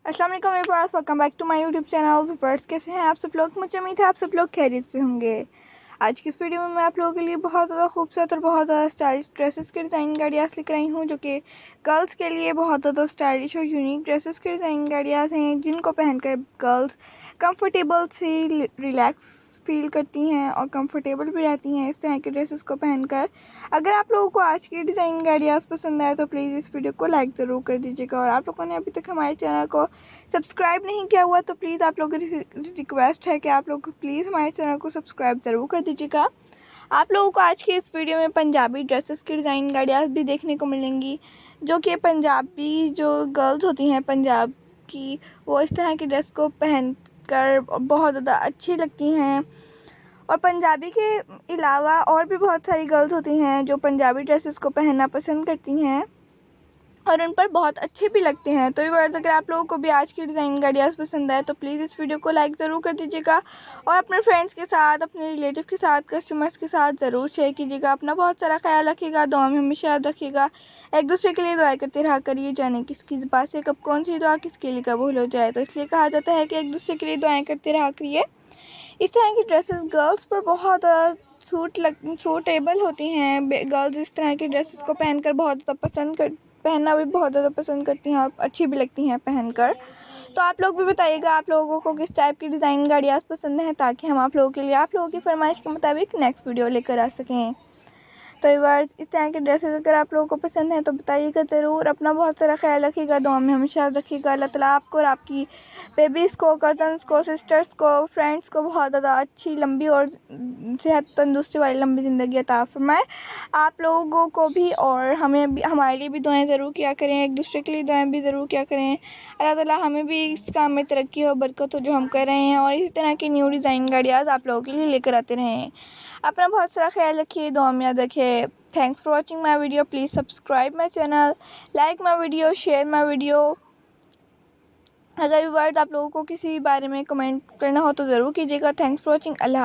अस्सलाम वालेकुम viewers, welcome back to my YouTube channel. Viewers, कैसे हैं आप सब लोग? मुझे उम्मीद है आप सब लोग खैरियत से होंगे। आज की इस वीडियो में मैं आप लोगों के लिए बहुत ज़्यादा खूबसूरत और बहुत ज़्यादा स्टाइलिश ड्रेसेस के डिज़ाइन आइडियाज़ लेकर आई हूँ, जो कि गर्ल्स के लिए बहुत ज़्यादा स्टाइलिश और यूनिक ड्रेसेस के डिज़ाइन आइडियाज़ हैं, जिनको पहनकर गर्ल्स कंफर्टेबल से रिलैक्स फील करती हैं और कंफर्टेबल भी रहती हैं इस तरह के ड्रेसेस को पहनकर। अगर आप लोगों को आज की डिज़ाइन आइडियाज़ पसंद आए तो प्लीज़ इस वीडियो को लाइक ज़रूर कर दीजिएगा, और आप लोगों ने अभी तक हमारे चैनल को सब्सक्राइब नहीं किया हुआ तो प्लीज़ आप लोगों की रिक्वेस्ट है कि आप लोग प्लीज़ हमारे चैनल को सब्सक्राइब ज़रूर कर दीजिएगा। आप लोगों को आज की इस वीडियो में पंजाबी ड्रेसेस की डिज़ाइन आइडियाज़ भी देखने को मिलेंगी, जो कि पंजाबी जो गर्ल्स होती हैं पंजाब की, वो इस तरह की ड्रेस को पहन कर बहुत ज़्यादा अच्छी लगती हैं। और पंजाबी के अलावा और भी बहुत सारी गर्ल्स होती हैं जो पंजाबी ड्रेसेस को पहनना पसंद करती हैं और उन पर बहुत अच्छे भी लगते हैं। तो व्यूअर्स, अगर आप लोगों को भी आज की डिज़ाइन आइडियाज़ पसंद आए तो प्लीज़ इस वीडियो को लाइक ज़रूर कर दीजिएगा, और अपने फ्रेंड्स के साथ, अपने रिलेटिव के साथ, कस्टमर्स के साथ ज़रूर शेयर कीजिएगा। अपना बहुत सारा ख्याल रखिएगा, दुआ में हमेशा याद रखिएगा। एक दूसरे के लिए दुआ करते रहा करिए, जाने किसकी ज़बान से कब कौन सी दुआ किसके लिए कबूल हो जाए। तो इसलिए कहा जाता है कि एक दूसरे के लिए दुआएँ करते रहा करिए। इस तरह की ड्रेसेस गर्ल्स पर बहुत सूटेबल होती हैं। गर्ल्स इस तरह की ड्रेसेस को पहनकर पहनना भी बहुत ज़्यादा पसंद करती हैं और अच्छी भी लगती हैं पहनकर। तो आप लोग भी बताइएगा आप लोगों को किस टाइप की डिज़ाइन आइडियाज़ पसंद हैं, ताकि हम आप लोगों के लिए आप लोगों की फरमाइश के मुताबिक नेक्स्ट वीडियो लेकर आ सकें। तो व्यूअर्स, इस तरह के ड्रेसेस अगर आप लोगों को पसंद है तो बताइएगा ज़रूर। अपना बहुत सारा ख्याल रखिएगा, दुआ में हमेशा याद रखिएगा। अल्लाह ताला आपको और आपकी बेबीज़ को, कज़न्स को, सिस्टर्स को, फ्रेंड्स को बहुत ज़्यादा अच्छी, लंबी और सेहत तंदुरुस्ती वाली लंबी ज़िंदगी अता फरमाए। आप लोगों को भी और हमें भी, हमारे लिए भी दुआएं ज़रूर किया करें, एक दूसरे के लिए दुआएं भी ज़रूर किया करें। अल्लाह ताला हमें भी इस काम में तरक्की हो, बरकत हो जो हम कर रहे हैं, और इसी तरह की न्यू डिज़ाइन आइडियाज़ आप लोगों के लिए लेकर आते रहें। अपना बहुत सारा ख्याल रखिए, दुआ में याद रखिए। Thanks for watching my video. Please subscribe my channel, like my video, share my video. अगर व्यूअर्स आप लोगों को किसी बारे में कमेंट करना हो तो ज़रूर कीजिएगा। Thanks for watching. अल्लाह।